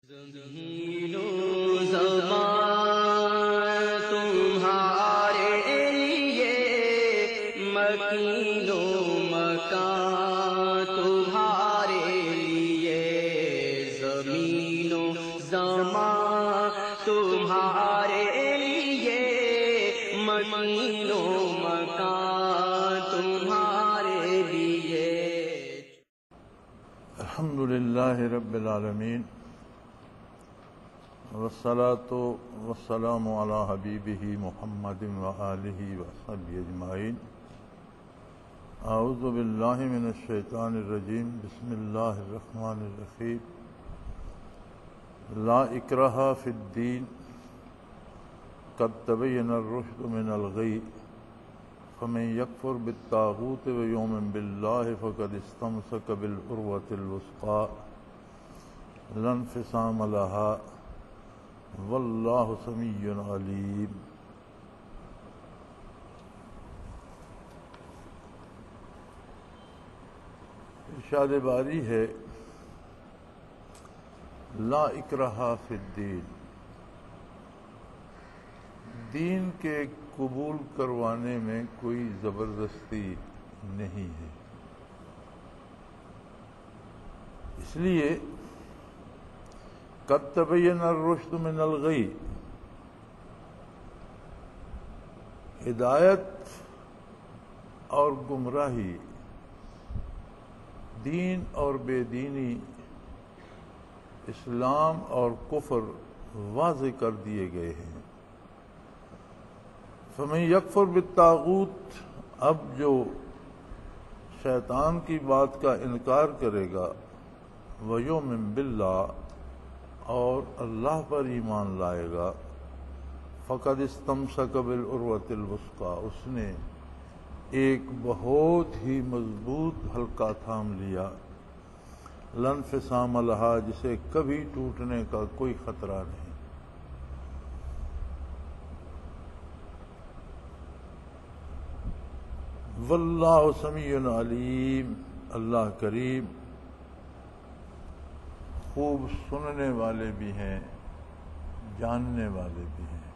زمین و زمان تمہارے لیے، مکین و مکان تمہارے لیے، زمین و زمان تمہارے لیے، مکین و مکان تمہارے لیے۔ الحمدللہ رب العالمین، والصلاة والسلام علی حبیبہ محمد وآلہ وصحبہ اجمعین۔ اعوذ باللہ من الشیطان الرجیم، بسم اللہ الرحمن الرحیم۔ لا اکراہ فی الدین، قد تبین الرشد من الغی، فمن یکفر بالطاغوت ویؤمن باللہ فقد استمسک بالعروۃ الوثقی لا انفصام لہا، واللہ سمیع علیم۔ ارشاد باری ہے، لا اکراہ فی الدین، دین کے قبول کروانے میں کوئی زبردستی نہیں ہے۔ اس لیے قد تبین الرشد من الغی، ہدایت اور گمراہی، دین اور بے دینی، اسلام اور کفر واضح کر دیے گئے ہیں۔ فمن یکفر بالطاغوت، اب جو شیطان کی بات کا انکار کرے گا، ویؤمن باللہ، اور اللہ پر ایمان لائے گا، فقد استمسک بالعروۃ الوثقی، اس نے ایک بہت ہی مضبوط حلقہ تھام لیا، لا انفصام لہا، جسے کبھی ٹوٹنے کا کوئی خطرہ نہیں۔ واللہ سمیع علیم، اللہ کریم خوب سننے والے بھی ہیں، جاننے والے بھی ہیں۔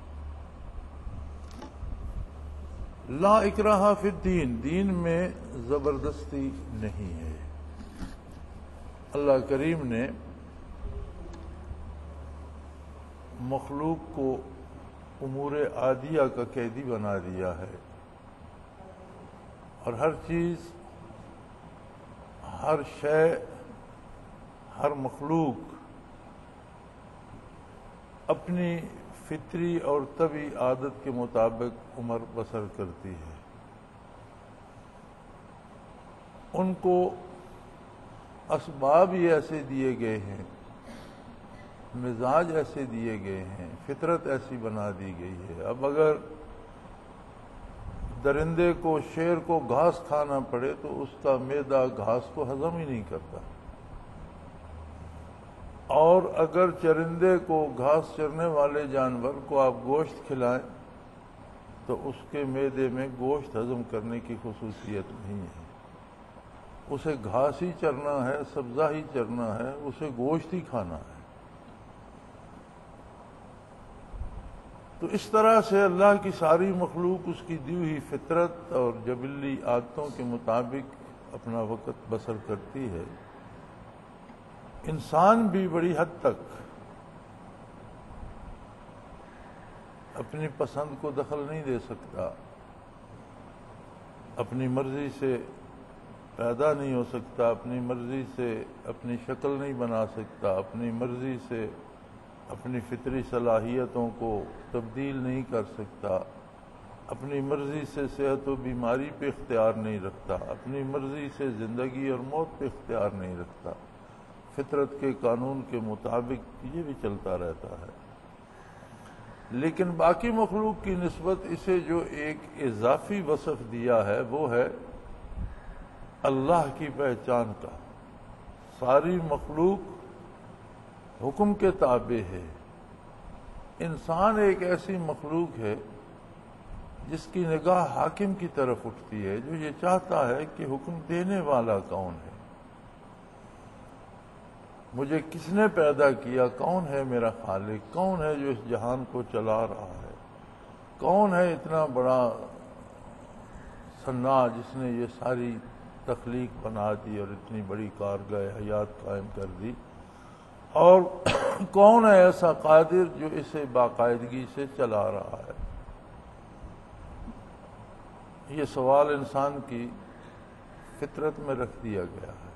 لا اکراہ فی الدین، دین میں زبردستی نہیں ہے۔ اللہ کریم نے مخلوق کو امور عادیہ کا قیدی بنا دیا ہے، اور ہر چیز، ہر شے، ہر مخلوق اپنی فطری اور طبعی عادت کے مطابق عمر بسر کرتی ہے۔ ان کو اسباب ہی ایسے دیے گئے ہیں، مزاج ایسے دیے گئے ہیں، فطرت ایسی بنا دی گئی ہے۔ اب اگر درندے کو، شیر کو گھاس کھانا پڑے تو اس کا معدہ گھاس کو ہضم ہی نہیں کرتا، اور اگر چرندے کو، گھاس چرنے والے جانور کو آپ گوشت کھلائیں تو اس کے معدے میں گوشت ہضم کرنے کی خصوصیت نہیں ہے۔ اسے گھاس ہی چرنا ہے، سبزہ ہی چرنا ہے، اسے گوشت ہی کھانا ہے۔ تو اس طرح سے اللہ کی ساری مخلوق اس کی دی ہوئی فطرت اور جبلی عادتوں کے مطابق اپنا وقت بسر کرتی ہے۔ انسان بھی بڑی حد تک اپنی پسند کو دخل نہیں دے سکتا، اپنی مرضی سے پیدا نہیں ہو سکتا، اپنی مرضی سے اپنی شکل نہیں بنا سکتا، اپنی مرضی سے اپنی فطری صلاحیتوں کو تبدیل نہیں کر سکتا، اپنی مرضی سے صحت و بیماری پہ اختیار نہیں رکھتا، اپنی مرضی سے زندگی اور موت پہ اختیار نہیں رکھتا۔ فطرت کے قانون کے مطابق یہ بھی چلتا رہتا ہے۔ لیکن باقی مخلوق کی نسبت اسے جو ایک اضافی وصف دیا ہے وہ ہے اللہ کی پہچان کا۔ ساری مخلوق حکم کے تابع ہے۔ انسان ایک ایسی مخلوق ہے جس کی نگاہ حاکم کی طرف اٹھتی ہے، جو یہ چاہتا ہے کہ حکم دینے والا کون ہے۔ مجھے کس نے پیدا کیا، کون ہے میرا خالق، کون ہے جو اس جہان کو چلا رہا ہے، کون ہے اتنا بڑا صناع جس نے یہ ساری تخلیق بنا دی اور اتنی بڑی کارگاہ حیات قائم کر دی، اور کون ہے ایسا قادر جو اسے باقاعدگی سے چلا رہا ہے۔ یہ سوال انسان کی فطرت میں رکھ دیا گیا ہے،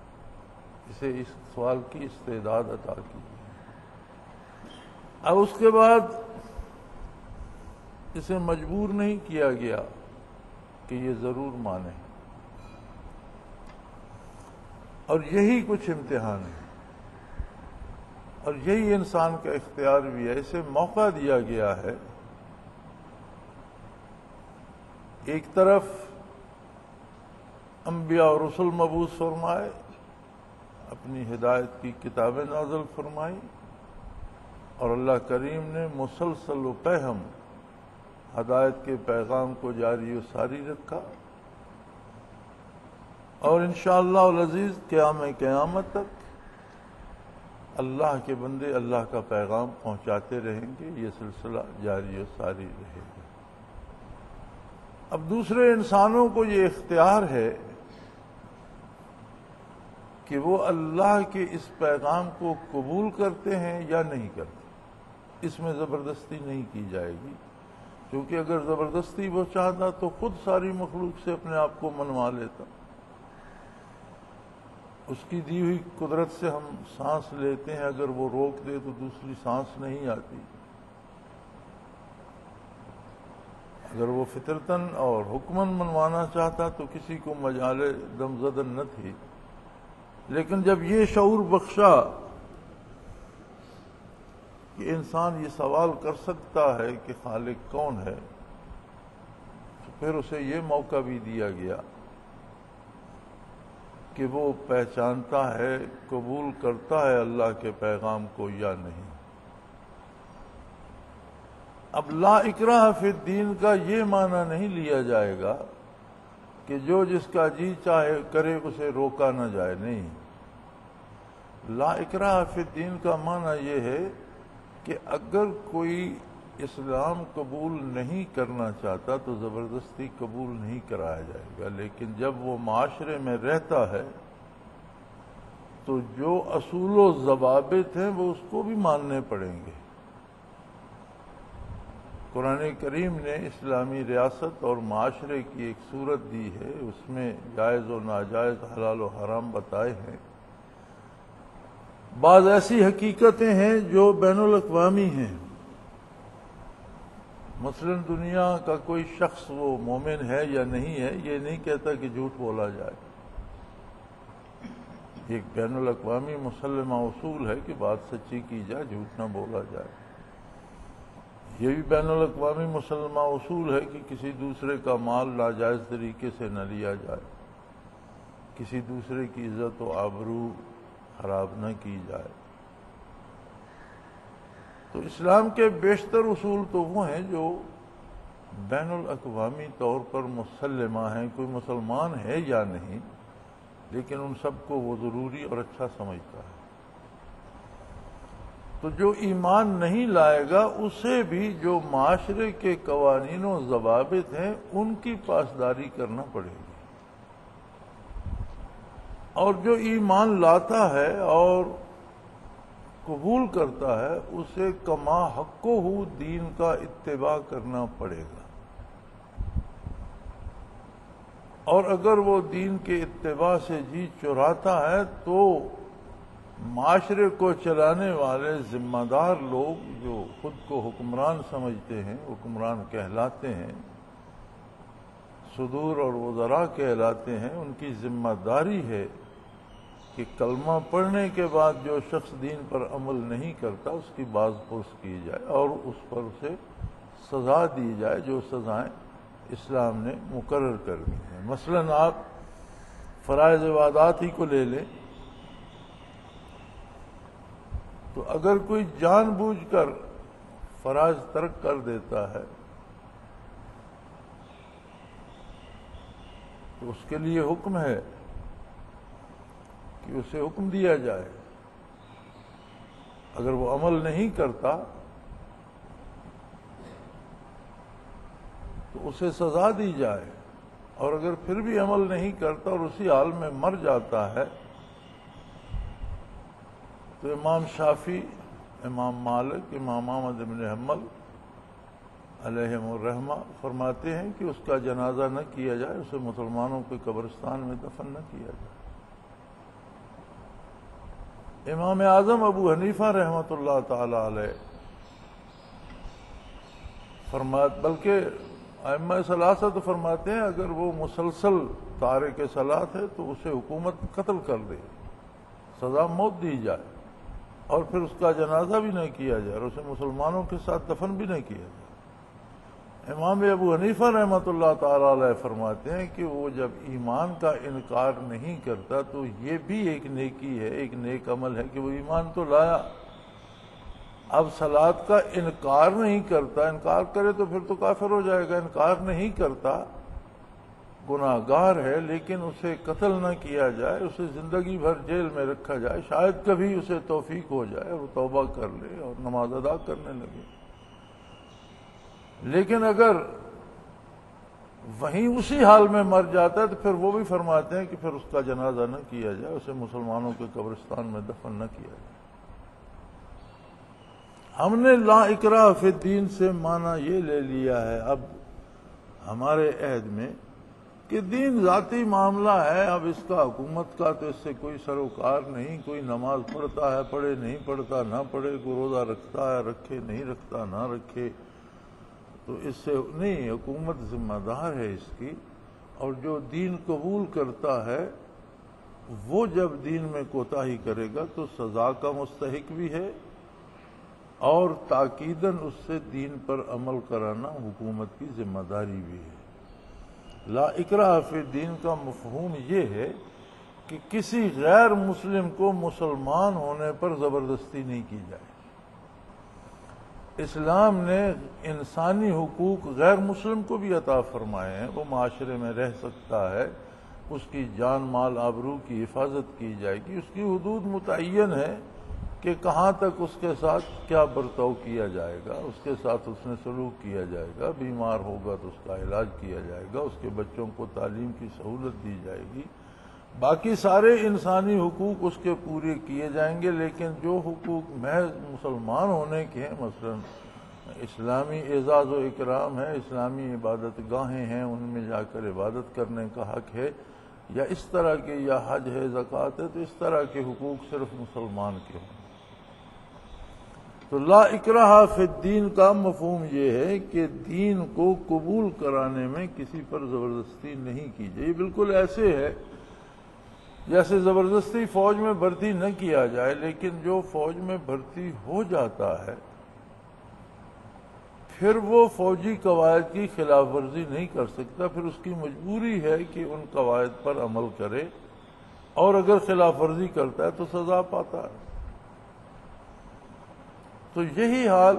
اسے اس سوال کی استعداد عطا کی ہے۔ اب اس کے بعد اسے مجبور نہیں کیا گیا کہ یہ ضرور مانے، اور یہی کچھ امتحان ہے، اور یہی انسان کا اختیار بھی ہے۔ اسے موقع دیا گیا ہے، ایک طرف انبیاء اور رسل مبعوث فرمائے، اپنی ہدایت کی کتابیں نازل فرمائی، اور اللہ کریم نے مسلسل و پہم ہدایت کے پیغام کو جاری و ساری رکھا، اور انشاءاللہ العزیز قیامت تک اللہ کے بندے اللہ کا پیغام پہنچاتے رہیں گے، یہ سلسلہ جاری و ساری رہے گا۔ اب دوسرے انسانوں کو یہ اختیار ہے کہ وہ اللہ کے اس پیغام کو قبول کرتے ہیں یا نہیں کرتے، اس میں زبردستی نہیں کی جائے گی، کیونکہ اگر زبردستی وہ چاہتا تو خود ساری مخلوق سے اپنے آپ کو منوا لیتا۔ اس کی دی ہوئی قدرت سے ہم سانس لیتے ہیں، اگر وہ روک دے تو دوسری سانس نہیں آتی۔ اگر وہ فطرتاً اور حکماً منوانا چاہتا تو کسی کو مجال دم زدن نہ تھی، لیکن جب یہ شعور بخشا کہ انسان یہ سوال کر سکتا ہے کہ خالق کون ہے، تو پھر اسے یہ موقع بھی دیا گیا کہ وہ پہچانتا ہے، قبول کرتا ہے اللہ کے پیغام کو یا نہیں۔ اب لا اکراہ فی الدین کا یہ معنی نہیں لیا جائے گا کہ جو جس کا جی چاہے کرے اسے روکا نہ جائے، نہیں۔ لا اکراہ فی الدین کا معنی یہ ہے کہ اگر کوئی اسلام قبول نہیں کرنا چاہتا تو زبردستی قبول نہیں کرایا جائے گا، لیکن جب وہ معاشرے میں رہتا ہے تو جو اصول و ضوابط ہیں وہ اس کو بھی ماننے پڑیں گے۔ قرآن کریم نے اسلامی ریاست اور معاشرے کی ایک صورت دی ہے، اس میں جائز و ناجائز، حلال و حرام بتائے ہیں۔ بعض ایسی حقیقتیں ہیں جو بین الاقوامی ہیں، مثلا دنیا کا کوئی شخص وہ مومن ہے یا نہیں ہے یہ نہیں کہتا کہ جھوٹ بولا جائے۔ ایک بین الاقوامی مسلمہ اصول ہے کہ بات سچی کی جائے، جھوٹ نہ بولا جائے۔ یہ بھی بین الاقوامی مسلمہ اصول ہے کہ کسی دوسرے کا مال ناجائز طریقے سے نہ لیا جائے، کسی دوسرے کی عزت و آبرو خراب نہ کی جائے۔ تو اسلام کے بیشتر اصول تو وہ ہیں جو بین الاقوامی طور پر مسلمہ ہیں، کوئی مسلمان ہے یا نہیں، لیکن ان سب کو وہ ضروری اور اچھا سمجھتا ہے۔ تو جو ایمان نہیں لائے گا اسے بھی جو معاشرے کے قوانین و ضوابط ہیں ان کی پاسداری کرنا پڑے گی، اور جو ایمان لاتا ہے اور قبول کرتا ہے اسے کما حقہ دین کا اتباع کرنا پڑے گا، اور اگر وہ دین کے اتباع سے جی چراتا ہے تو معاشرے کو چلانے والے ذمہ دار لوگ جو خود کو حکمران سمجھتے ہیں، حکمران کہلاتے ہیں، صدور اور وزراء کہلاتے ہیں، ان کی ذمہ داری ہے کہ کلمہ پڑھنے کے بعد جو شخص دین پر عمل نہیں کرتا اس کی باز پرس کی جائے اور اس پر اسے سزا دی جائے جو سزائیں اسلام نے مقرر کر دی ہیں۔ مثلا آپ فرائض عبادات ہی کو لے لیں تو اگر کوئی جان بوجھ کر فرائض ترک کر دیتا ہے تو اس کے لیے حکم ہے کہ اسے حکم دیا جائے اگر وہ عمل نہیں کرتا تو اسے سزا دی جائے، اور اگر پھر بھی عمل نہیں کرتا اور اسی حال میں مر جاتا ہے تو امام شافعی، امام مالک، امام احمد بن حنبل علیہم الرحمہ فرماتے ہیں کہ اس کا جنازہ نہ کیا جائے، اسے مسلمانوں کے قبرستان میں دفن نہ کیا جائے۔ امام اعظم ابو حنیفہ رحمۃ اللہ تعالی علیہ بلکہ ائمہ ثلاثہ تو فرماتے ہیں اگر وہ مسلسل تارک صلاۃ ہے تو اسے حکومت قتل کر دے، سزا موت دی جائے، اور پھر اس کا جنازہ بھی نہ کیا جائے اور اسے مسلمانوں کے ساتھ دفن بھی نہ کیا جائے۔ امام ابو حنیفہ رحمۃ اللہ تعالی علیہ فرماتے ہیں کہ وہ جب ایمان کا انکار نہیں کرتا تو یہ بھی ایک نیکی ہے، ایک نیک عمل ہے کہ وہ ایمان تو لایا۔ اب صلاۃ کا انکار نہیں کرتا، انکار کرے تو پھر تو کافر ہو جائے گا، انکار نہیں کرتا، گناہ گار ہے، لیکن اسے قتل نہ کیا جائے، اسے زندگی بھر جیل میں رکھا جائے، شاید کبھی اسے توفیق ہو جائے اور وہ توبہ کر لے اور نماز ادا کرنے لگے۔ لیکن اگر وہیں اسی حال میں مر جاتا ہے تو پھر وہ بھی فرماتے ہیں کہ پھر اس کا جنازہ نہ کیا جائے، اسے مسلمانوں کے قبرستان میں دفن نہ کیا جائے۔ ہم نے لا اکراہ فی الدین سے معنی یہ لے لیا ہے اب ہمارے عہد میں کہ دین ذاتی معاملہ ہے، اب اس کا حکومت کا تو اس سے کوئی سروکار نہیں، کوئی نماز پڑھتا ہے پڑھے، نہیں پڑھتا نہ پڑھے، کوئی روزہ رکھتا ہے رکھے، نہیں رکھتا نہ رکھے، تو اس سے نہیں، حکومت ذمہ دار ہے اس کی، اور جو دین قبول کرتا ہے وہ جب دین میں کوتاہی کرے گا تو سزا کا مستحق بھی ہے، اور تاکیداً اس سے دین پر عمل کرانا حکومت کی ذمہ داری بھی ہے۔ لا اکراہ فی الدین کا مفہوم یہ ہے کہ کسی غیر مسلم کو مسلمان ہونے پر زبردستی نہیں کی جائے۔ اسلام نے انسانی حقوق غیر مسلم کو بھی عطا فرمائے ہیں، وہ معاشرے میں رہ سکتا ہے، اس کی جان مال آبرو کی حفاظت کی جائے گی، اس کی حدود متعین ہے کہ کہاں تک اس کے ساتھ کیا برتاؤ کیا جائے گا، اس کے ساتھ اس نے سلوک کیا جائے گا، بیمار ہوگا تو اس کا علاج کیا جائے گا، اس کے بچوں کو تعلیم کی سہولت دی جائے گی، باقی سارے انسانی حقوق اس کے پورے کیے جائیں گے۔ لیکن جو حقوق محض مسلمان ہونے کے ہیں، مثلا اسلامی اعزاز و اکرام ہے، اسلامی عبادت گاہیں ہیں، ان میں جا کر عبادت کرنے کا حق ہے، یا اس طرح کے، یا حج ہے، زکوٰۃ ہے، تو اس طرح کے حقوق صرف مسلمان کے ہوں۔ تو لا اکراہ فی الدین کا مفہوم یہ ہے کہ دین کو قبول کرانے میں کسی پر زبردستی نہیں کی جائے۔ یہ بالکل ایسے ہے جیسے زبردستی فوج میں بھرتی نہ کیا جائے، لیکن جو فوج میں بھرتی ہو جاتا ہے پھر وہ فوجی قواعد کی خلاف ورزی نہیں کر سکتا، پھر اس کی مجبوری ہے کہ ان قواعد پر عمل کرے، اور اگر خلاف ورزی کرتا ہے تو سزا پاتا ہے۔ تو یہی حال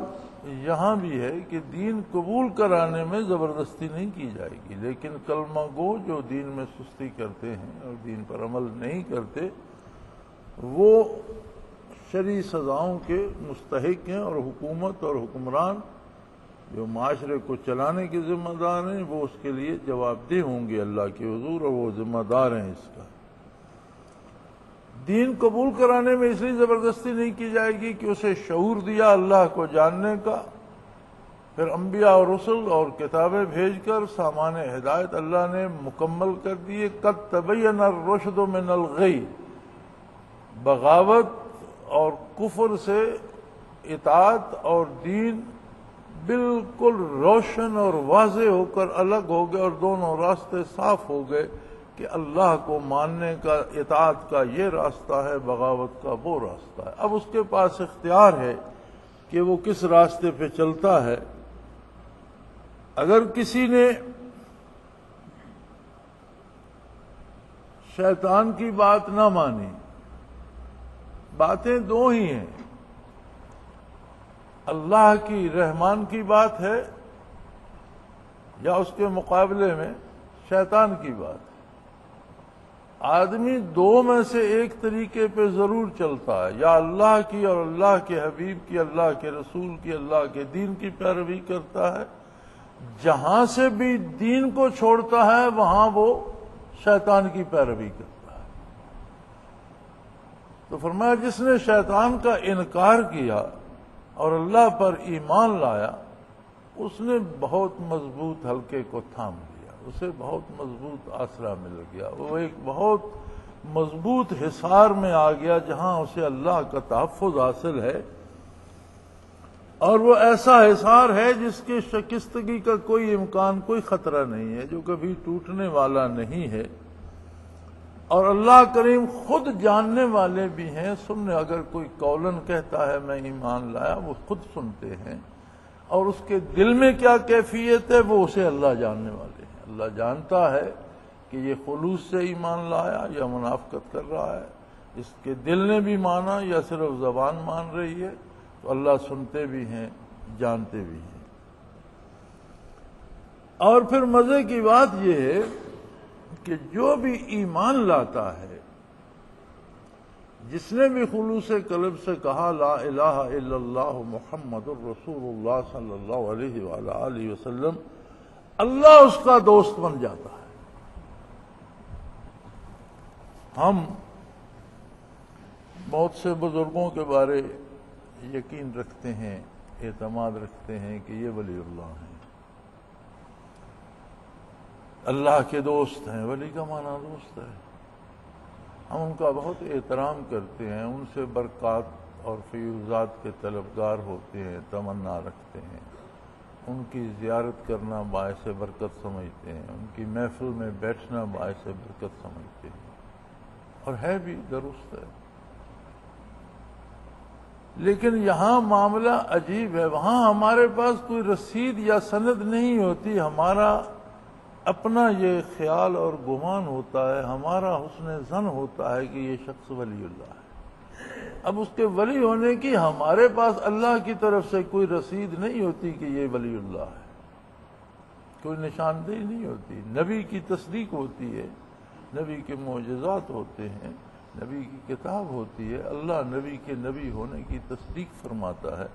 یہاں بھی ہے کہ دین قبول کرانے میں زبردستی نہیں کی جائے گی، لیکن کلمہ گو جو دین میں سستی کرتے ہیں اور دین پر عمل نہیں کرتے وہ شرعی سزاؤں کے مستحق ہیں، اور حکومت اور حکمران جو معاشرے کو چلانے کے ذمہ دار ہیں وہ اس کے لیے جواب دہ ہوں گے اللہ کے حضور، اور وہ ذمہ دار ہیں اس کا۔ دین قبول کرانے میں اس لیے زبردستی نہیں کی جائے گی کہ اسے شعور دیا اللہ کو جاننے کا، پھر انبیاء اور رسل اور کتابیں بھیج کر سامان ہدایت اللہ نے مکمل کر دیے۔ قد تبین الرشد من الغی، بغاوت اور کفر سے اطاعت اور دین بالکل روشن اور واضح ہو کر الگ ہو گئے، اور دونوں راستے صاف ہو گئے کہ اللہ کو ماننے کا، اطاعت کا یہ راستہ ہے، بغاوت کا وہ راستہ ہے۔ اب اس کے پاس اختیار ہے کہ وہ کس راستے پہ چلتا ہے۔ اگر کسی نے شیطان کی بات نہ مانی، باتیں دو ہی ہیں، اللہ کی رحمان کی بات ہے یا اس کے مقابلے میں شیطان کی بات ہے۔ آدمی دو میں سے ایک طریقے پہ ضرور چلتا ہے، یا اللہ کی اور اللہ کے حبیب کی، اللہ کے رسول کی، اللہ کے دین کی پیروی کرتا ہے۔ جہاں سے بھی دین کو چھوڑتا ہے وہاں وہ شیطان کی پیروی کرتا ہے۔ تو فرمایا جس نے شیطان کا انکار کیا اور اللہ پر ایمان لایا، اس نے بہت مضبوط حلقے کو تھام لیا، اسے بہت مضبوط آسرا مل گیا، وہ ایک بہت مضبوط حصار میں آ گیا جہاں اسے اللہ کا تحفظ حاصل ہے، اور وہ ایسا حصار ہے جس کے شکستگی کا کوئی امکان، کوئی خطرہ نہیں ہے، جو کبھی ٹوٹنے والا نہیں ہے۔ اور اللہ کریم خود جاننے والے بھی ہیں، سننے، اگر کوئی قولن کہتا ہے میں ایمان لایا، وہ خود سنتے ہیں، اور اس کے دل میں کیا کیفیت ہے وہ اسے اللہ جاننے والے ہیں۔ اللہ جانتا ہے کہ یہ خلوص سے ایمان لایا یا منافقت کر رہا ہے، اس کے دل نے بھی مانا یا صرف زبان مان رہی ہے، تو اللہ سنتے بھی ہیں، جانتے بھی ہیں۔ اور پھر مزے کی بات یہ ہے کہ جو بھی ایمان لاتا ہے، جس نے بھی خلوص قلب سے کہا لا الہ الا اللہ محمد الرسول اللہ صلی اللہ علیہ وآلہ وسلم، اللہ اس کا دوست بن جاتا ہے۔ ہم بہت سے بزرگوں کے بارے یقین رکھتے ہیں، اعتماد رکھتے ہیں کہ یہ ولی اللہ ہیں، اللہ کے دوست ہیں۔ ولی کا معنی دوست ہے۔ ہم ان کا بہت احترام کرتے ہیں، ان سے برکات اور فیوزات کے طلبگار ہوتے ہیں، تمنا رکھتے ہیں، ان کی زیارت کرنا باعث برکت سمجھتے ہیں، ان کی محفل میں بیٹھنا باعث برکت سمجھتے ہیں، اور ہے بھی درست ہے۔ لیکن یہاں معاملہ عجیب ہے، وہاں ہمارے پاس کوئی رسید یا سند نہیں ہوتی، ہمارا اپنا یہ خیال اور گمان ہوتا ہے، ہمارا حسن ظن ہوتا ہے کہ یہ شخص ولی اللہ ہے۔ اب اس کے ولی ہونے کی ہمارے پاس اللہ کی طرف سے کوئی رسید نہیں ہوتی کہ یہ ولی اللہ ہے، کوئی نشاندہی نہیں ہوتی۔ نبی کی تصدیق ہوتی ہے، نبی کے معجزات ہوتے ہیں، نبی کی کتاب ہوتی ہے، اللہ نبی کے نبی ہونے کی تصدیق فرماتا ہے،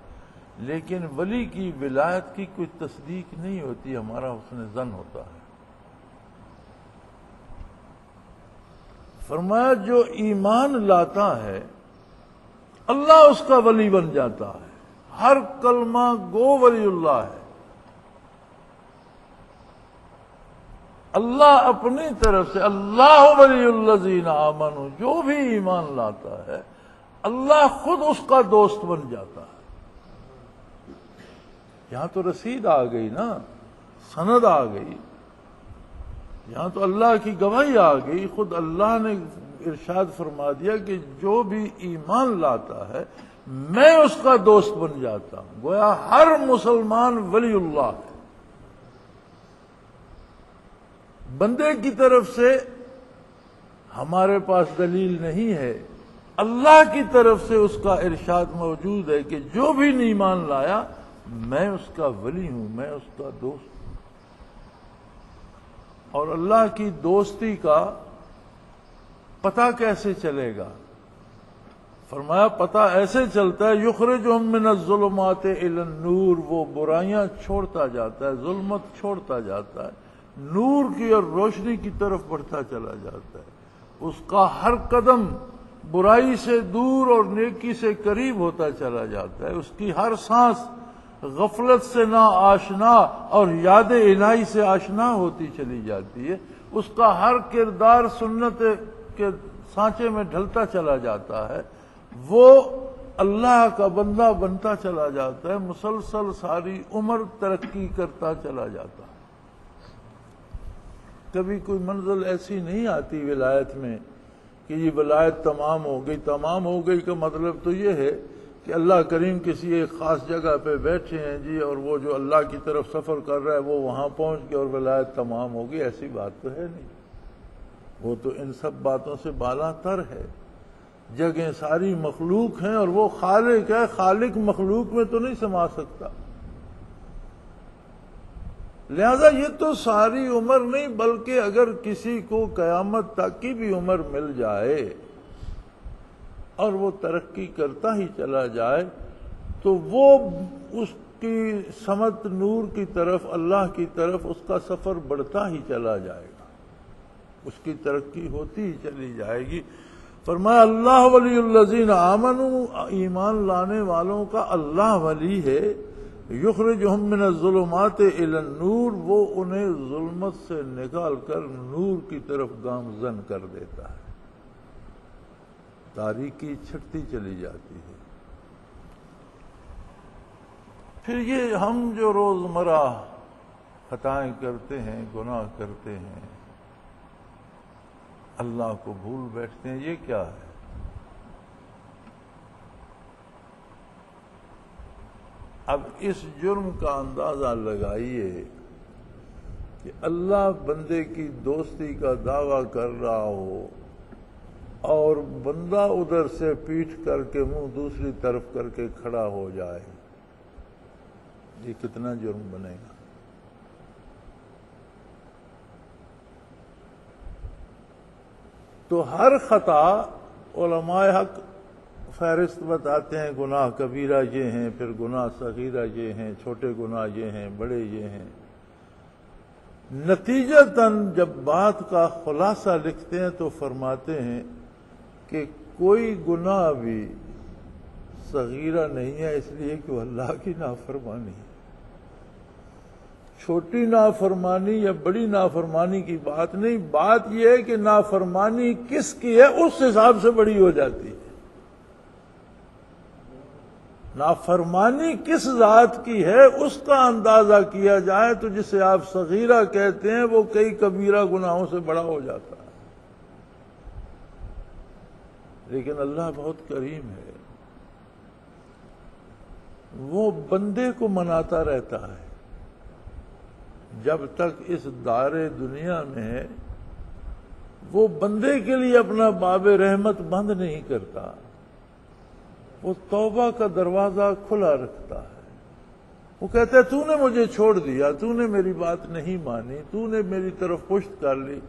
لیکن ولی کی ولایت کی کوئی تصدیق نہیں ہوتی، ہمارا حسن ظن ہوتا ہے۔ فرمایا جو ایمان لاتا ہے اللہ اس کا ولی بن جاتا ہے، ہر کلمہ گو ولی اللہ ہے۔ اللہ اپنی طرف سے، اللہ ولی الذین آمنوا، جو بھی ایمان لاتا ہے اللہ خود اس کا دوست بن جاتا ہے۔ یہاں تو رسید آ گئی نا، سند آ گئی، یہاں تو اللہ کی گواہی آ گئی، خود اللہ نے ارشاد فرما دیا کہ جو بھی ایمان لاتا ہے میں اس کا دوست بن جاتا ہوں۔ گویا ہر مسلمان ولی اللہ ہے۔ بندے کی طرف سے ہمارے پاس دلیل نہیں ہے، اللہ کی طرف سے اس کا ارشاد موجود ہے کہ جو بھی ایمان لایا میں اس کا ولی ہوں، میں اس کا دوست ہوں۔ اور اللہ کی دوستی کا پتہ کیسے چلے گا؟ فرمایا پتہ ایسے چلتا ہے یخرجہم من الظلمات الی النور، وہ برائیاں چھوڑتا جاتا ہے، ظلمت چھوڑتا جاتا ہے، نور کی اور روشنی کی طرف بڑھتا چلا جاتا ہے، اس کا ہر قدم برائی سے دور اور نیکی سے قریب ہوتا چلا جاتا ہے، اس کی ہر سانس غفلت سے نا آشنا اور یاد الہی سے آشنا ہوتی چلی جاتی ہے، اس کا ہر کردار سنت کے سانچے میں ڈھلتا چلا جاتا ہے، وہ اللہ کا بندہ بنتا چلا جاتا ہے، مسلسل ساری عمر ترقی کرتا چلا جاتا ہے۔ کبھی کوئی منزل ایسی نہیں آتی ولایت میں کہ یہ ولایت تمام ہو گئی۔ تمام ہو گئی کا مطلب تو یہ ہے کہ اللہ کریم کسی ایک خاص جگہ پہ بیٹھے ہیں جی، اور وہ جو اللہ کی طرف سفر کر رہا ہے وہ وہاں پہنچ گیا اور ولایت تمام ہو گئی، ایسی بات تو ہے نہیں۔ وہ تو ان سب باتوں سے بالا تر ہے۔ جگہیں ساری مخلوق ہیں اور وہ خالق ہے، خالق مخلوق میں تو نہیں سما سکتا۔ لہذا یہ تو ساری عمر نہیں، بلکہ اگر کسی کو قیامت تک کی بھی عمر مل جائے اور وہ ترقی کرتا ہی چلا جائے تو وہ اس کی سمت نور کی طرف، اللہ کی طرف اس کا سفر بڑھتا ہی چلا جائے گا، اس کی ترقی ہوتی ہی چلی جائے گی۔ فرمایا اللہ ولی الذین آمنوا، ایمان لانے والوں کا اللہ ولی ہے، یخرجہم من الظلمات الی النور، وہ انہیں ظلمت سے نکال کر نور کی طرف گامزن کر دیتا ہے، تاریکی چھٹتی چلی جاتی ہے۔ پھر یہ ہم جو روزمرہ خطائیں کرتے ہیں، گناہ کرتے ہیں، اللہ کو بھول بیٹھتے ہیں، یہ کیا ہے؟ اب اس جرم کا اندازہ لگائیے کہ اللہ بندے کی دوستی کا دعویٰ کر رہا ہو اور بندہ ادھر سے پیٹھ کر کے منہ دوسری طرف کر کے کھڑا ہو جائے، یہ کتنا جرم بنے گا؟ تو ہر خطا علماء حق فہرست بتاتے ہیں، گناہ کبیرہ یہ ہیں، پھر گناہ صغیرہ یہ ہیں، چھوٹے گناہ یہ ہیں، بڑے یہ ہیں۔ نتیجتاً جب بات کا خلاصہ لکھتے ہیں تو فرماتے ہیں کہ کوئی گناہ بھی صغیرہ نہیں ہے، اس لیے کہ وہ اللہ کی نافرمانی ہے۔ چھوٹی نافرمانی یا بڑی نافرمانی کی بات نہیں، بات یہ ہے کہ نافرمانی کس کی ہے اس حساب سے بڑی ہو جاتی ہے۔ نافرمانی کس ذات کی ہے اس کا اندازہ کیا جائے تو جسے آپ صغیرہ کہتے ہیں وہ کئی کبیرہ گناہوں سے بڑا ہو جاتا ہے۔ لیکن اللہ بہت کریم ہے، وہ بندے کو مناتا رہتا ہے جب تک اس دار دنیا میں ہے، وہ بندے کے لیے اپنا باب رحمت بند نہیں کرتا، وہ توبہ کا دروازہ کھلا رکھتا ہے۔ وہ کہتا ہے تو نے مجھے چھوڑ دیا، تو نے میری بات نہیں مانی، تو نے میری طرف پشت کر لی،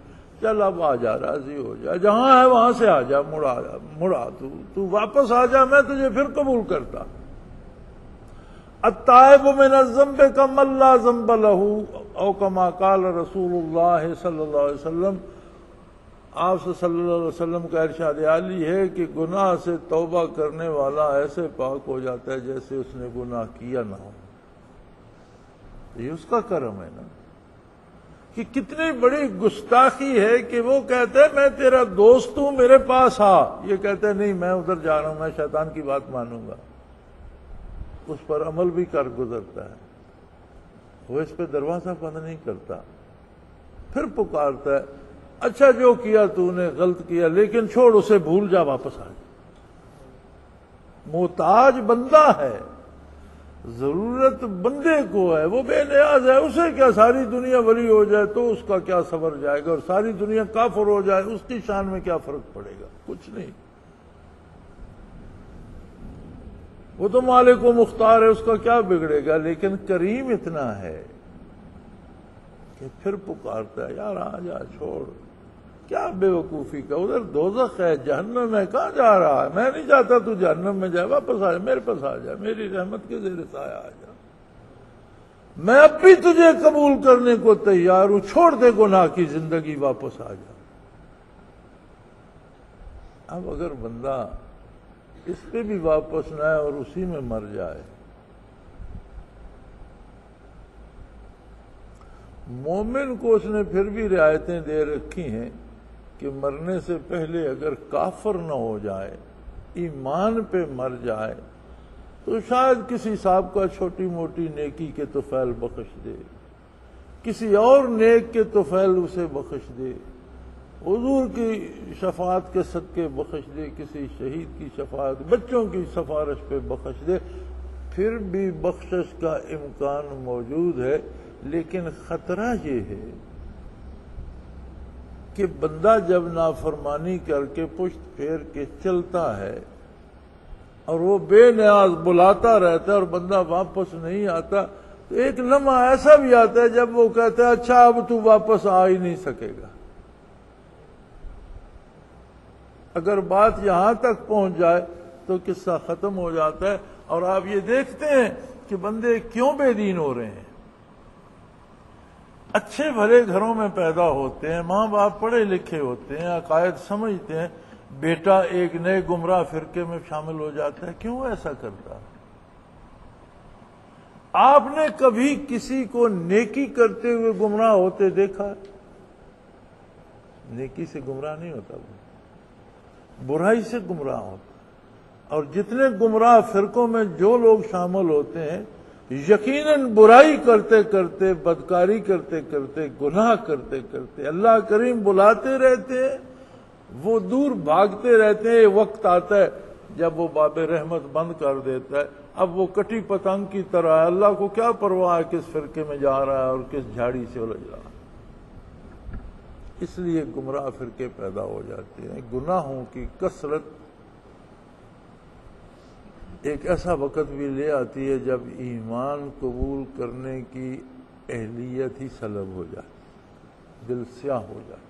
چل اب آ جا، راضی ہو جا، جہاں ہے وہاں سے آ جا، مڑا تو واپس آ جا، میں تجھے پھر قبول کرتا۔ التائب من الذنب کمن لا ذنب له، او کما قال رسول اللہ صلی اللہ علیہ وسلم، آپ صلی اللہ علیہ وسلم کا ارشاد عالی ہے کہ گناہ سے توبہ کرنے والا ایسے پاک ہو جاتا ہے جیسے اس نے گناہ کیا نہ ہو۔ یہ اس کا کرم ہے نا، کہ کتنی بڑی گستاخی ہے کہ وہ کہتا ہے میں تیرا دوست ہوں، میرے پاس آ، یہ کہتا ہے نہیں میں ادھر جا رہا ہوں، میں شیطان کی بات مانوں گا، اس پر عمل بھی کر گزرتا ہے، وہ اس پہ دروازہ بند نہیں کرتا، پھر پکارتا ہے اچھا جو کیا تو نے غلط کیا لیکن چھوڑ اسے، بھول جا، واپس آ جا۔ محتاج بندہ ہے، ضرورت بندے کو ہے، وہ بے نیاز ہے، اسے کیا ساری دنیا ولی ہو جائے تو اس کا کیا صبر جائے گا، اور ساری دنیا کافر ہو جائے اس کی شان میں کیا فرق پڑے گا؟ کچھ نہیں، وہ تو مالک و مختار ہے، اس کا کیا بگڑے گا؟ لیکن کریم اتنا ہے کہ پھر پکارتا ہے یار آ جا، چھوڑ، کیا بے وقوفی کا، ادھر دوزخ ہے، جہنم ہے، کہاں جا رہا ہے؟ میں نہیں چاہتا تو جہنم میں جائے، واپس آ جا، میرے پاس آ جا، میری رحمت کے زیر سایہ آ جا، میں اب بھی تجھے قبول کرنے کو تیار ہوں، چھوڑ دے گناہ کی زندگی، واپس آ جا۔ اب اگر بندہ اس پہ بھی واپس نہ آئے اور اسی میں مر جائے، مومن کو اس نے پھر بھی رعایتیں دے رکھی ہیں کہ مرنے سے پہلے اگر کافر نہ ہو جائے، ایمان پہ مر جائے تو شاید کسی صاحب کا چھوٹی موٹی نیکی کے طفیل بخش دے، کسی اور نیک کے طفیل اسے بخش دے، حضور کی شفاعت کے صدقے بخش دے، کسی شہید کی شفاعت، بچوں کی سفارش پہ بخش دے، پھر بھی بخشش کا امکان موجود ہے۔ لیکن خطرہ یہ ہے کہ بندہ جب نافرمانی کر کے پشت پھیر کے چلتا ہے اور وہ بے نیاز بلاتا رہتا ہے اور بندہ واپس نہیں آتا، تو ایک لمحہ ایسا بھی آتا ہے جب وہ کہتا ہے اچھا اب تو واپس آ ہی نہیں سکے گا۔ اگر بات یہاں تک پہنچ جائے تو قصہ ختم ہو جاتا ہے، اور آپ یہ دیکھتے ہیں کہ بندے کیوں بے دین ہو رہے ہیں۔ اچھے بھلے گھروں میں پیدا ہوتے ہیں، ماں باپ پڑھے لکھے ہوتے ہیں، عقائد سمجھتے ہیں، بیٹا ایک نئے گمراہ فرقے میں شامل ہو جاتا ہے۔ کیوں ایسا کرتا ہے؟ آپ نے کبھی کسی کو نیکی کرتے ہوئے گمراہ ہوتے دیکھا؟ نیکی سے گمراہ نہیں ہوتا، وہ برائی سے گمراہ ہوتا۔ اور جتنے گمراہ فرقوں میں جو لوگ شامل ہوتے ہیں، یقیناً برائی کرتے کرتے، بدکاری کرتے کرتے، گناہ کرتے کرتے اللہ کریم بلاتے رہتے ہیں، وہ دور بھاگتے رہتے ہیں۔ وقت آتا ہے جب وہ باب رحمت بند کر دیتا ہے، اب وہ کٹی پتنگ کی طرح ہے، اللہ کو کیا پرواہ ہے کس فرقے میں جا رہا ہے اور کس جھاڑی سے الجھ رہا ہے۔ اس لیے گمراہ فرقے پیدا ہو جاتے ہیں۔ گناہوں کی کثرت ایک ایسا وقت بھی لے آتی ہے جب ایمان قبول کرنے کی اہلیت ہی سلب ہو جاتی، دل سیاہ ہو جاتی۔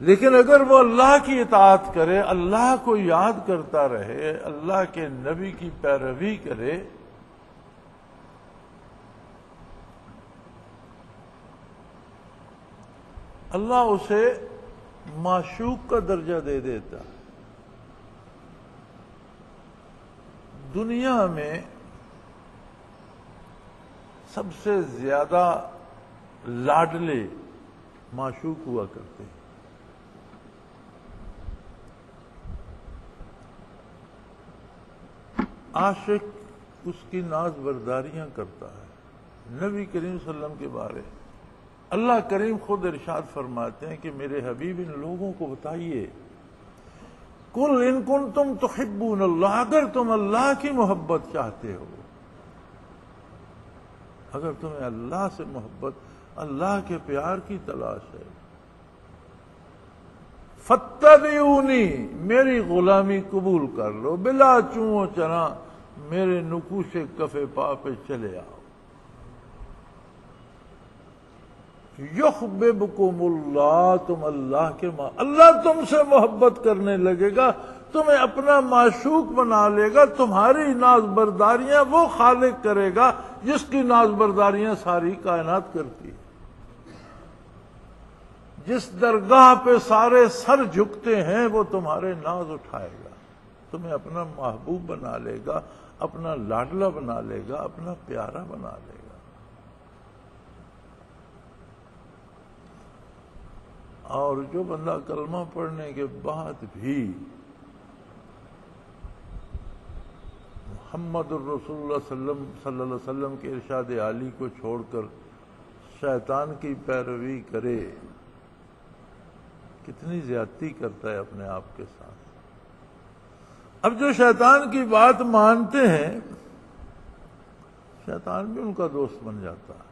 لیکن اگر وہ اللہ کی اطاعت کرے، اللہ کو یاد کرتا رہے، اللہ کے نبی کی پیروی کرے، اللہ اسے معشوق کا درجہ دے دیتا۔ دنیا میں سب سے زیادہ لاڈلے معشوق ہوا کرتے ہیں۔ عاشق اس کی ناز برداریاں کرتا ہے۔ نبی کریم صلی اللہ علیہ وسلم کے بارے اللہ کریم خود ارشاد فرماتے ہیں کہ میرے حبیب ان لوگوں کو بتائیے، قل ان کنتم تحبون اللہ، اگر تم اللہ کی محبت چاہتے ہو، اگر تمہیں اللہ سے محبت، اللہ کے پیار کی تلاش ہے، فاتبعونی، میری غلامی قبول کر لو، بلا چوں و چنا میرے نقوش کف پا پہ چلے آؤ، یحببکم اللہ، تم اللہ کے اللہ تم سے محبت کرنے لگے گا، تمہیں اپنا معشوق بنا لے گا، تمہاری ناز برداریاں وہ خالق کرے گا جس کی ناز برداریاں ساری کائنات کرتی ہے، جس درگاہ پہ سارے سر جھکتے ہیں وہ تمہارے ناز اٹھائے گا، تمہیں اپنا محبوب بنا لے گا، اپنا لاڈلا بنا لے گا، اپنا پیارا بنا لے گا۔ اور جو بندہ کلمہ پڑھنے کے بعد بھی محمد الرسول اللہ صلی اللہ علیہ وسلم کے ارشاد عالی کو چھوڑ کر شیطان کی پیروی کرے، کتنی زیادتی کرتا ہے اپنے آپ کے ساتھ۔ اب جو شیطان کی بات مانتے ہیں، شیطان بھی ان کا دوست بن جاتا ہے۔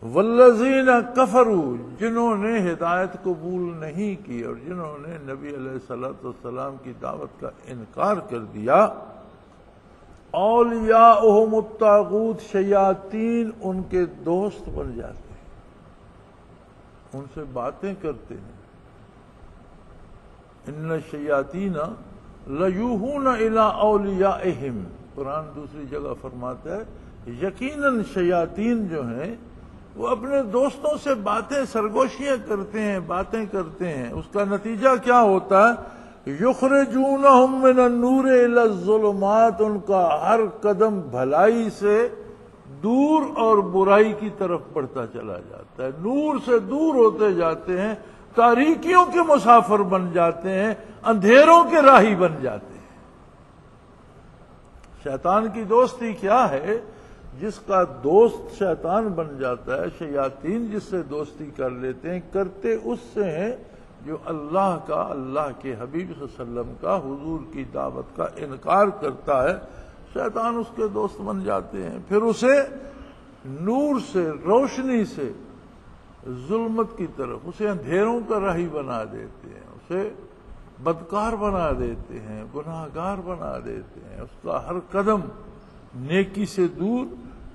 والذین کفروا، جنہوں نے ہدایت قبول نہیں کی اور جنہوں نے نبی علیہ الصلوۃ والسلام کی دعوت کا انکار کر دیا، اولیاءہم الطاغوت، شیاطین ان کے دوست بن جاتے ہیں، ان سے باتیں کرتے ہیں۔ ان الشیاطین لیوحون الی اولیاءہم، قرآن دوسری جگہ فرماتا ہے یقیناً شیاطین جو ہیں وہ اپنے دوستوں سے باتیں سرگوشیاں کرتے ہیں، باتیں کرتے ہیں۔ اس کا نتیجہ کیا ہوتا ہے؟ یخرجونہم من النور الی الظلمات، ان کا ہر قدم بھلائی سے دور اور برائی کی طرف بڑھتا چلا جاتا ہے، نور سے دور ہوتے جاتے ہیں، تاریکیوں کے مسافر بن جاتے ہیں، اندھیروں کے راہی بن جاتے ہیں۔ شیطان کی دوستی کیا ہے؟ جس کا دوست شیطان بن جاتا ہے، شیاطین جس سے دوستی کر لیتے ہیں، کرتے اس سے ہیں جو اللہ کا، اللہ کے حبیب صلی اللہ علیہ وسلم کا، حضور کی دعوت کا انکار کرتا ہے، شیطان اس کے دوست بن جاتے ہیں، پھر اسے نور سے، روشنی سے ظلمت کی طرف، اسے اندھیروں کا راہی بنا دیتے ہیں، اسے بدکار بنا دیتے ہیں، گناہگار بنا دیتے ہیں، اس کا ہر قدم نیکی سے دور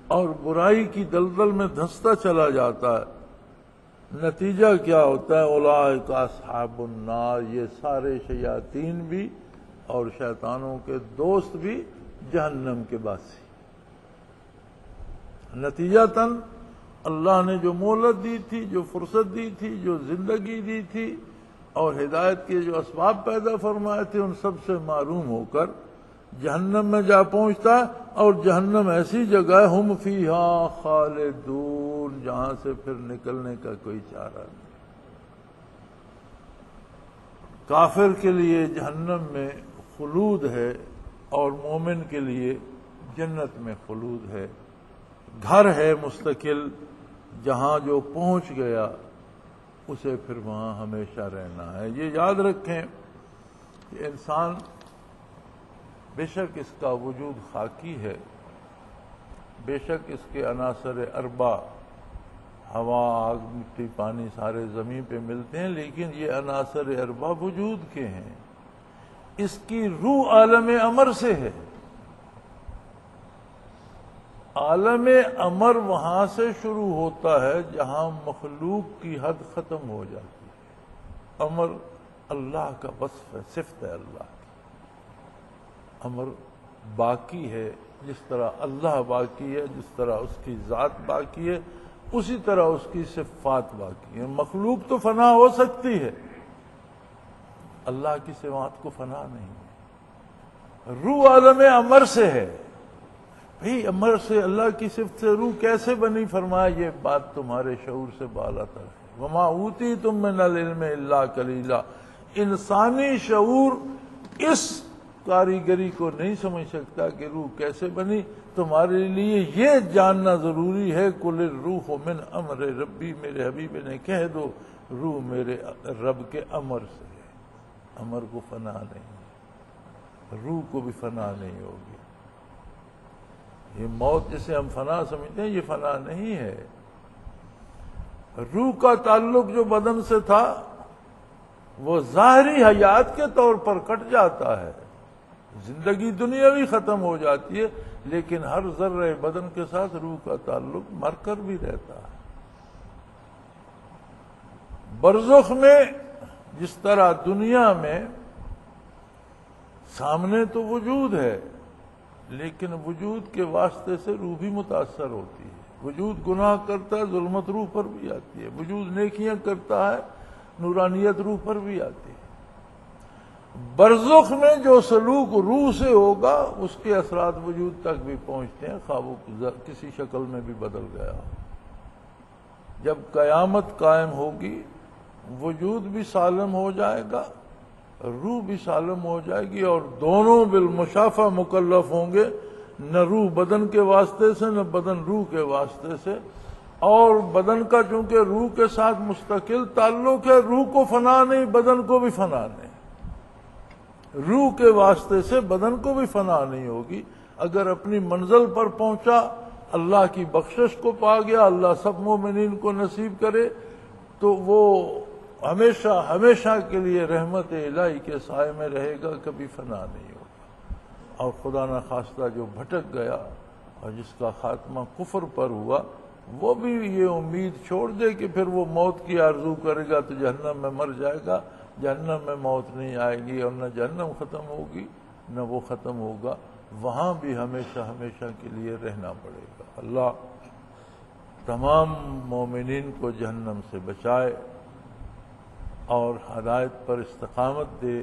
اور برائی کی دلدل میں دھنستا چلا جاتا ہے۔ نتیجہ کیا ہوتا ہے؟ اولئک اصحاب النار، یہ سارے شیاطین بھی اور شیطانوں کے دوست بھی جہنم کے باسی۔ نتیجتاً اللہ نے جو مہلت دی تھی، جو فرصت دی تھی، جو زندگی دی تھی اور ہدایت کے جو اسباب پیدا فرمائے تھے، ان سب سے محروم ہو کر جہنم میں جا پہنچتا ہے۔ اور جہنم ایسی جگہ ہے ہم فیہا خالدون، جہاں سے پھر نکلنے کا کوئی چارہ نہیں۔ کافر کے لیے جہنم میں خلود ہے اور مومن کے لیے جنت میں خلود ہے، گھر ہے مستقل، جہاں جو پہنچ گیا اسے پھر وہاں ہمیشہ رہنا ہے۔ یہ یاد رکھیں کہ انسان بے شک اس کا وجود خاکی ہے، بے شک اس کے عناصر اربع ہوا، آگ، مٹی، پانی سارے زمین پہ ملتے ہیں، لیکن یہ عناصر اربع وجود کے ہیں۔ اس کی روح عالم امر سے ہے۔ عالم امر وہاں سے شروع ہوتا ہے جہاں مخلوق کی حد ختم ہو جاتی ہے۔ امر اللہ کا وصف ہے، صفت ہے اللہ کی۔ امر باقی ہے، جس طرح اللہ باقی ہے، جس طرح اس کی ذات باقی ہے، اسی طرح اس کی صفات باقی ہیں۔ مخلوق تو فنا ہو سکتی ہے، اللہ کی صفات کو فنا نہیں ہے۔ روح عالم امر سے ہے۔ بھئی امر سے اللہ کی صفت سے روح کیسے بنی؟ فرمایا یہ بات تمہارے شعور سے بالا تر ہے۔ وما اوتیتم من العلم الا قلیلا۔ انسانی شعور اس کاریگری کو نہیں سمجھ سکتا کہ روح کیسے بنی۔ تمہارے لیے یہ جاننا ضروری ہے، قل الروح من امر ربی، میرے حبیب نے کہہ دو روح میرے رب کے امر سے ہے۔ امر کو فنا نہیں ہے، روح کو بھی فنا نہیں ہوگی۔ یہ موت جسے ہم فنا سمجھتے ہیں، یہ فنا نہیں ہے۔ روح کا تعلق جو بدن سے تھا وہ ظاہری حیات کے طور پر کٹ جاتا ہے، زندگی دنیاوی ختم ہو جاتی ہے، لیکن ہر ذرہ بدن کے ساتھ روح کا تعلق مر کر بھی رہتا ہے۔ برزخ میں جس طرح دنیا میں سامنے تو وجود ہے، لیکن وجود کے واسطے سے روح بھی متاثر ہوتی ہے۔ وجود گناہ کرتا ہے، ظلمت روح پر بھی آتی ہے۔ وجود نیکیاں کرتا ہے، نورانیت روح پر بھی آتی ہے۔ برزخ میں جو سلوک روح سے ہوگا اس کے اثرات وجود تک بھی پہنچتے ہیں، خواہ وہ کسی شکل میں بھی بدل گیا ہو۔ جب قیامت قائم ہوگی، وجود بھی سالم ہو جائے گا، روح بھی سالم ہو جائے گی، اور دونوں بالمشافہ مکلف ہوں گے، نہ روح بدن کے واسطے سے نہ بدن روح کے واسطے سے۔ اور بدن کا چونکہ روح کے ساتھ مستقل تعلق ہے، روح کو فنا نہیں، بدن کو بھی فنا نہیں۔ روح کے واسطے سے بدن کو بھی فنا نہیں ہوگی۔ اگر اپنی منزل پر پہنچا، اللہ کی بخشش کو پا گیا، اللہ سب مومنین کو نصیب کرے، تو وہ ہمیشہ ہمیشہ کے لیے رحمت الہی کے سائے میں رہے گا، کبھی فنا نہیں ہوگا۔ اور خدا نہ خواستہ جو بھٹک گیا اور جس کا خاتمہ کفر پر ہوا، وہ بھی یہ امید چھوڑ دے کہ پھر وہ موت کی آرزو کرے گا تو جہنم میں مر جائے گا۔ جہنم میں موت نہیں آئے گی، اور نہ جہنم ختم ہوگی نہ وہ ختم ہوگا، وہاں بھی ہمیشہ ہمیشہ کے لیے رہنا پڑے گا۔ اللہ تمام مومنین کو جہنم سے بچائے اور ہدایت پر استقامت دے،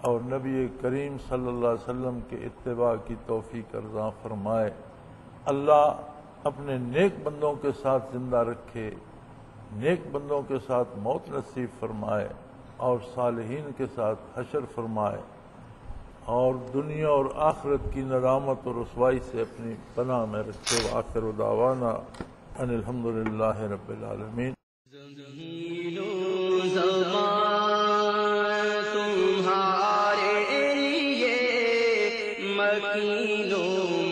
اور نبی کریم صلی اللہ علیہ وسلم کے اتباع کی توفیق عطا فرمائے۔ اللہ اپنے نیک بندوں کے ساتھ زندہ رکھے، نیک بندوں کے ساتھ موت نصیب فرمائے، اور صالحین کے ساتھ حشر فرمائے، اور دنیا اور آخرت کی ندامت اور رسوائی سے اپنی پناہ میں رکھے۔ وآخر دعوانا ان الحمدللہ رب العالمین۔ زمین و زمان تمہارے لیے، مکین و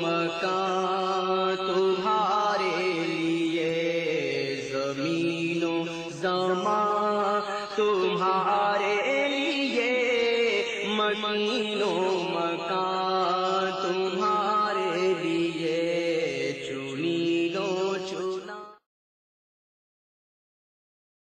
مکان تمہارے لیے، زمین و زمان